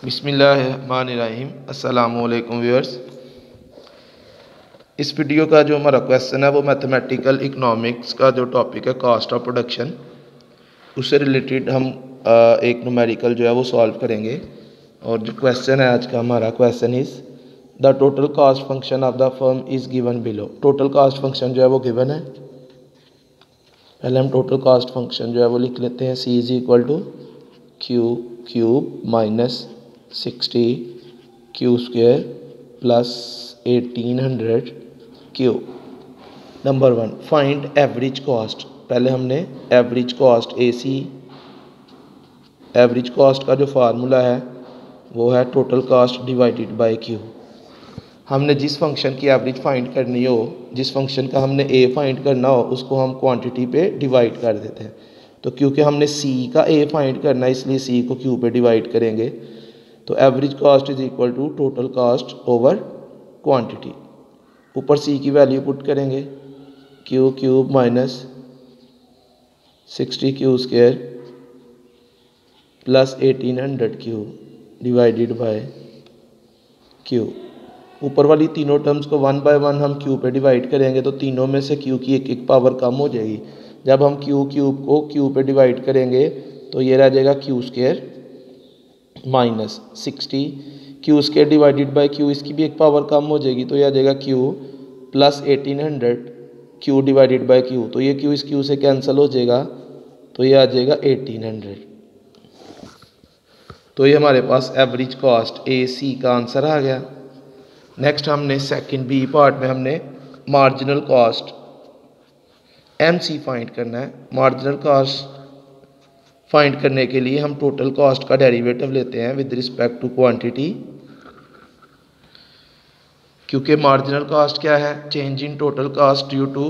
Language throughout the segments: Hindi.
बिस्मिल्लाहिर्रहमानिर्रहीम। अस्सलामुअलैकुम व्यूअर्स। इस वीडियो का जो हमारा क्वेश्चन है वो मैथमेटिकल इकोनॉमिक्स का जो टॉपिक है कॉस्ट ऑफ प्रोडक्शन, उससे रिलेटेड हम एक न्यूमेरिकल जो है वो सॉल्व करेंगे। और जो क्वेश्चन है आज का हमारा question is the total cost function of the firm is given below. Total cost function जो है वो गिवन है। पहले हम टोटल कॉस्ट फंक्शन जो है वो लिख लेते हैं। C is equal to Q cube minus 60 Q square plus 1800 Q. Number 1, find average cost. पहले हमने एवरेज कॉस्ट एवरेज कॉस्ट का जो फार्मूला है वो है total cost divided by Q. हमने जिस फंक्शन की एवरेज फाइंड करनी हो, जिस फंक्शन का हमने ए फाइंड करना हो, उसको हम क्वांटिटी पे डिवाइड कर देते हैं। तो क्योंकि हमने सी का ए फाइंड करना है इसलिए सी को क्यू पे डिवाइड करेंगे। तो average cost is equal to total cost over quantity. ऊपर सी की वैल्यू पुट करेंगे, Q cube minus 60 Q square plus 1800 q divided by q. ऊपर वाली तीनों टर्म्स को 1 बाय 1 हम क्यू पे डिवाइड करेंगे तो तीनों में से क्यू की एक एक पावर कम हो जाएगी। जब हम क्यू क्यूब को क्यू पे डिवाइड करेंगे तो ये रह जाएगा Q square minus 60 Q square divided by Q, इसकी भी एक पावर कम हो जाएगी तो यह आ जाएगा Q plus 1800 q divided by Q. तो ये क्यू इस क्यू से कैंसिल हो जाएगा तो ये आ जाएगा 1800। तो ये हमारे पास एवरेज कॉस्ट ए सी का आंसर आ गया। नेक्स्ट हमने सेकंड बी पार्ट में हमने marginal cost M C find करना है। मार्जिनल कॉस्ट फाइंड करने के लिए हम टोटल कॉस्ट का डेरिवेटिव लेते हैं विद रिस्पेक्ट टू क्वांटिटी, क्योंकि मार्जिनल कॉस्ट क्या है? Change in total cost due to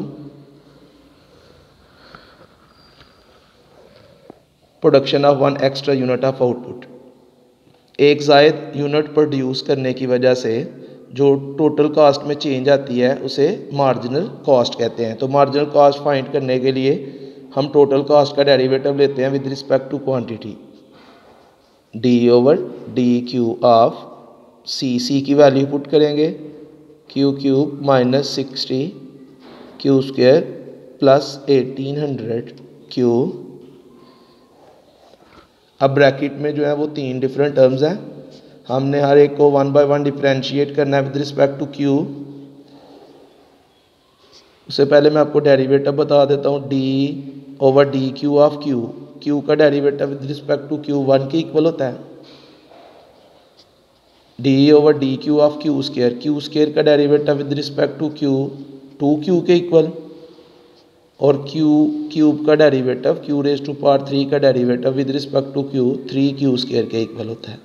production of one extra unit of output. एक जायद यूनिट प्रोड्यूस करने की वजह से जो टोटल कॉस्ट में चेंज आती है उसे मार्जिनल कॉस्ट कहते हैं। तो मार्जिनल कॉस्ट फाइंड करने के लिए हम टोटल कॉस्ट का डेरिवेटिव लेते हैं with respect to quantity, D over D Q of C की वैल्यू पुट करेंगे, Q cube minus 60 Q square plus 1800 Q. अब ब्रैकेट में जो है वो तीन डिफरेंट टर्म्स हैं, हमने हर एक को 1 बाय 1 डिफरेंशिएट करना है विद रिस्पेक्ट टू क्यू। उससे पहले मैं आपको डेरिवेटिव बता देता हूँ, D over D Q of Q. Q का derivative with respect to Q 1 के इक्वल होता है। D over D Q of Q square का derivative with respect to Q 2 Q के इक्वल। और क्यू क्यूब का derivative Q raise to power 3 का derivative with respect to Q 3 Q square के इक्वल होता है।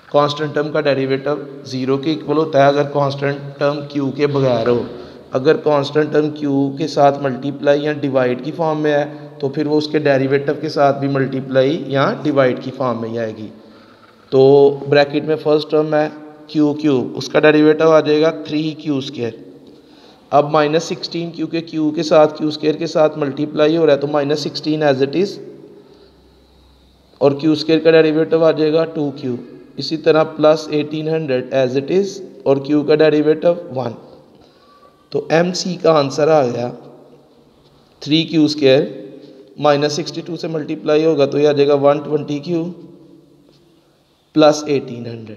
कांस्टेंट टर्म का डेरिवेटिव 0 के इक्वल होता है अगर कांस्टेंट टर्म क्यू के बगैर हो। अगर कांस्टेंट टर्म क्यू के साथ मल्टीप्लाई या डिवाइड की फॉर्म में है तो फिर वो उसके डेरिवेटिव के साथ भी मल्टीप्लाई या डिवाइड की फॉर्म में ही आएगी। तो ब्रैकेट में फर्स्ट टर्म है क्यू क्यूब, उसका डेरिवेटिव आ जाएगा 3 क्यू स्क्वायर। अब माइनस 16 क्योंकि क्यू के साथ क्यू स्क्वायर के साथ मल्टीप्लाई हो रहा है तो माइनस 16 एज इट इज़, और क्यू स्क्वायर का डेरिवेटिव आ जाएगा 2 क्यू। इसी तरह प्लस 1800 एज इट इज़ और क्यू का डेरिवेटिव 1। तो एम सी का आंसर आ गया 3 क्यू स्क्वायर माइनस 62 से मल्टीप्लाई होगा तो यह आ जाएगा 120 क्यू प्लस 1800।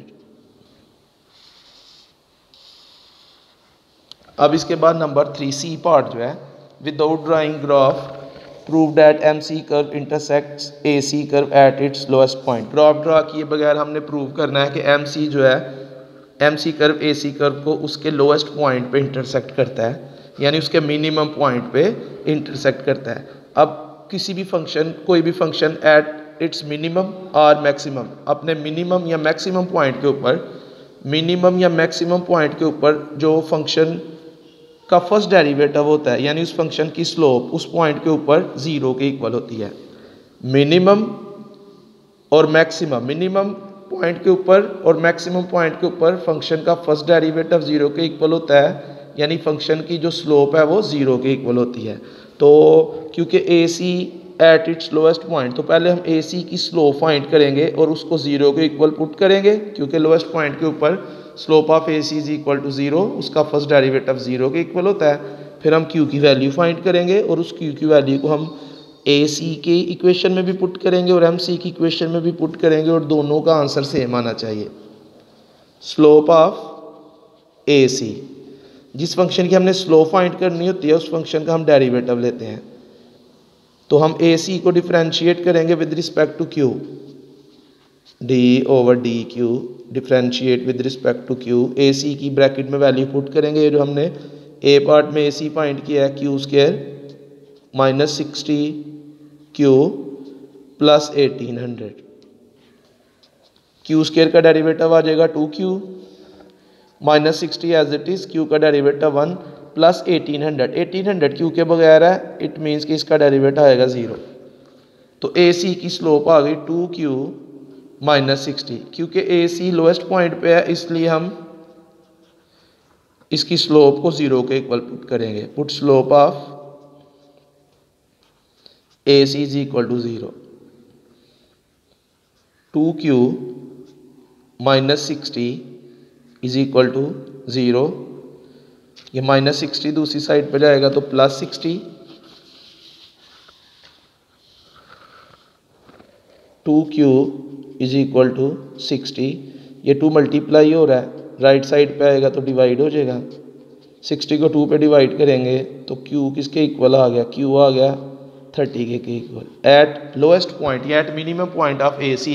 अब इसके बाद नंबर 3 सी पार्ट जो है, without drawing graph prove that M C curve intersects A C curve at its lowest point. Graph draw किए बगैर हमने प्रूव करना है कि एम सी जो है एम सी कर्व ए सी कर्व को उसके लोएस्ट पॉइंट पे इंटरसेक्ट करता है, यानी उसके मिनिमम पॉइंट पे इंटरसेक्ट करता है। अब किसी भी फंक्शन, कोई भी फंक्शन एट इट्स मिनिमम और मैक्सिमम, अपने मिनिमम या मैक्सिमम पॉइंट के ऊपर, मिनिमम या मैक्सिमम पॉइंट के ऊपर जो फंक्शन का फर्स्ट डेरिवेटिव होता है, यानी उस फंक्शन की स्लोप उस पॉइंट के ऊपर 0 के इक्वल होती है। मिनिमम और मैक्सिमम, मिनिमम पॉइंट के ऊपर और मैक्सिमम पॉइंट के ऊपर फंक्शन का फर्स्ट डेरिवेटिव 0 के इक्वल होता है, यानी फंक्शन की जो स्लोप है वो 0 के इक्वल होती है। तो क्योंकि ए सी एट इट्स लोएस्ट पॉइंट। तो पहले हम ए सी की स्लोप फाइंड करेंगे और उसको 0 के इक्वल पुट करेंगे, क्योंकि लोएस्ट पॉइंट के ऊपर slope of A C is equal to 0, उसका फर्स्ट डेरिवेटिव 0 के इक्वल होता है। फिर हम क्यू की वैल्यू फाइंड करेंगे और उस क्यू की वैल्यू को हम ए सी के इक्वेशन में भी पुट करेंगे और एम सी की इक्वेशन में भी पुट करेंगे और दोनों का आंसर सेम आना चाहिए। स्लोप ऑफ ए सी, जिस फंक्शन की हमने स्लोप फाइंड करनी होती है उस फंक्शन का हम डेरिवेटिव लेते हैं। तो हम ए सी को डिफरेंशिएट करेंगे with respect to Q, D over D Q, differentiate with respect to Q. A C की ब्रैकेट में वैल्यू पुट करेंगे, जो हमने ए पार्ट में ए सी फाइंड किया है q square minus 60 q plus 1800। Q square का डेरिवेटिव आ जाएगा 2q minus 60 as it is, q का डेरिवेटिव 1 प्लस 1800। 1800 क्यू के बगैर है, इट मीन्स कि इसका डेरिवेटिव आएगा 0। तो ए सी की स्लोप आ गई 2q माइनस 60। क्योंकि ए सी लोएस्ट पॉइंट पे है इसलिए हम इसकी स्लोप को 0 के इक्वल पुट करेंगे। Put slope of A C is equal to 0। 2q minus 60 is equal to 0। ये माइनस 60 दूसरी साइड पर जाएगा तो plus 60। 2q is equal to 60। ये 2 मल्टीप्लाई हो रहा है, राइट साइड पे आएगा तो डिवाइड हो जाएगा। 60 को 2 पे डिवाइड करेंगे तो q किसके इक्वल आ गया, q आ गया 30 के इक्वल। एट लोएस्ट पॉइंट या at minimum point of A C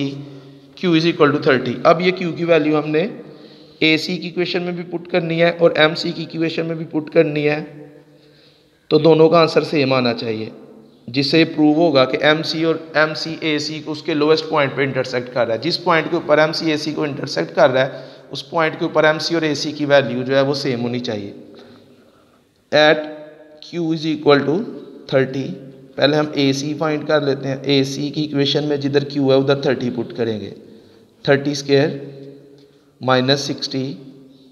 q is equal to 30। अब ये q की वैल्यू हमने ए सी की इक्वेशन में भी पुट करनी है और एम सी की इक्वेशन में भी पुट करनी है, तो दोनों का आंसर सेम आना चाहिए, जिससे प्रूव होगा कि एम सी और एम सी ए सी को उसके लोएस्ट पॉइंट पे इंटरसेक्ट कर रहा है। जिस पॉइंट के ऊपर एम सी ए सी को इंटरसेक्ट कर रहा है उस पॉइंट के ऊपर एम सी और ए सी की वैल्यू जो है वो सेम होनी चाहिए। At Q is equal to 30। पहले हम ए सी फाइंड कर लेते हैं। ए सी की इक्वेशन में जिधर क्यू है उधर 30 पुट करेंगे। 30 स्क्वायर माइनस 60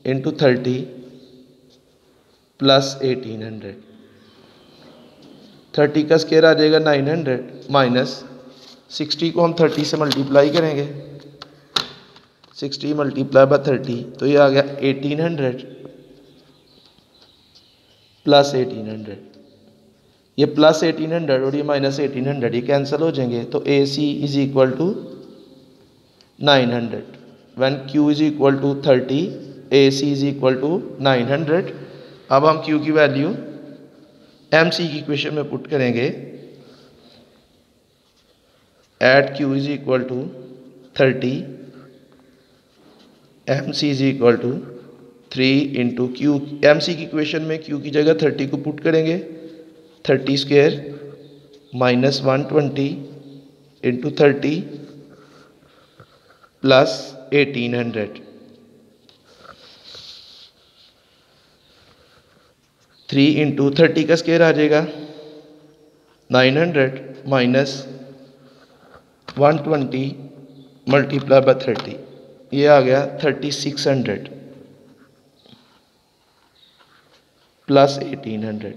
इंटू 30 प्लस 1800। 30 का स्क्वायर आ जाएगा 900 माइनस 60 को हम 30 से मल्टीप्लाई करेंगे। 60 मल्टीप्लाई बाय 30 तो ये आ गया 1800 प्लस 1800। ये प्लस 1800 और ये माइनस 1800 ये कैंसिल हो जाएंगे। तो A C is equal to 900। when q is equal to 30 AC is equal to 900। अब हम q की वैल्यू MC की इक्वेशन में पुट करेंगे। At q is equal to 30 MC is equal to 3 into Q. MC की इक्वेशन में q की जगह 30 को पुट करेंगे। 30 square minus 120 into 30 plus 1800। 3 into 30 का स्क्वायर आ जाएगा 900 माइनस 120 मल्टीप्लाई बाय 30, ये आ गया 3600 plus 1800।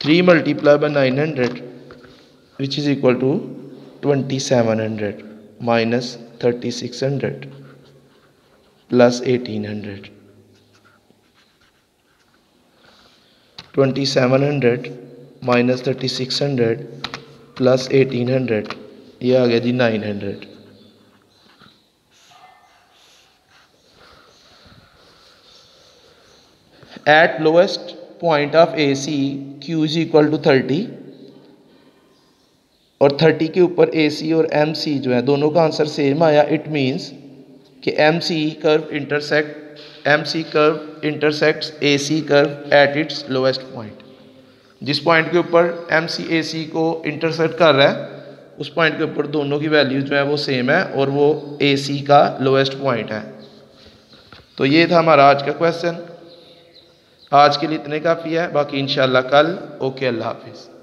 3 multiply by 900 which is equal to 2700 minus 3600 plus 1800। 2700 minus 3600 plus 1800 ये आ गया जी 900। At lowest point of A C Q is equal to 30 और 30 के ऊपर ए सी और एम सी जो है दोनों का आंसर सेम आया। इट मीन्स कि M C curve intersects A C curve at its lowest point. जिस पॉइंट के ऊपर एम सी ए सी को इंटरसेक्ट कर रहा है उस पॉइंट के ऊपर दोनों की वैल्यू जो है वो सेम है और वो ए सी का लोएस्ट पॉइंट है। तो ये था हमारा आज का क्वेश्चन। आज के लिए इतने काफ़ी है, बाकी इंशाल्लाह कल। ओके, अल्लाह हाफिज़।